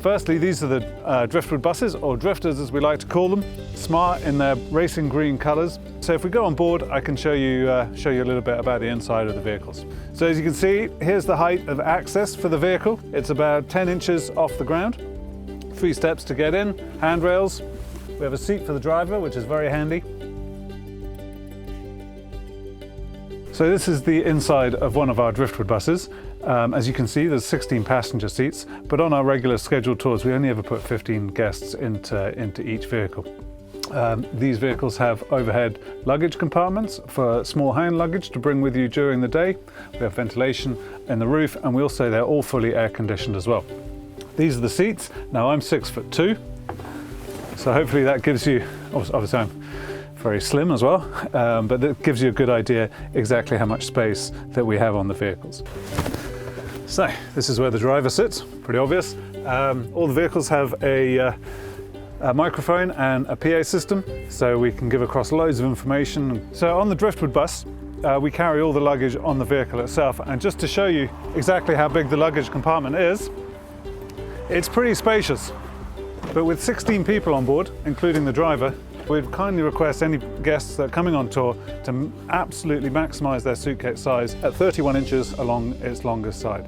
Firstly, these are the Driftwood buses, or drifters as we like to call them. Smart in their racing green colours. So if we go on board, I can show you a little bit about the inside of the vehicles. So as you can see, here's the height of access for the vehicle. It's about 10 inches off the ground. 3 steps to get in, handrails. We have a seat for the driver, which is very handy. So this is the inside of one of our Driftwood buses. As you can see, there's 16 passenger seats, but on our regular scheduled tours, we only ever put 15 guests into each vehicle. These vehicles have overhead luggage compartments for small hand luggage to bring with you during the day. We have ventilation in the roof, and we also, they're all fully air conditioned as well. These are the seats. Now I'm 6'2", so hopefully that gives you, obviously I'm very slim as well, but that gives you a good idea exactly how much space that we have on the vehicles. So this is where the driver sits, pretty obvious. All the vehicles have a microphone and a PA system, so we can give across loads of information. So on the Driftwood bus, we carry all the luggage on the vehicle itself, and just to show you exactly how big the luggage compartment is, it's pretty spacious. But with 16 people on board, including the driver, we'd kindly request any guests that are coming on tour to absolutely maximise their suitcase size at 31 inches along its longest side.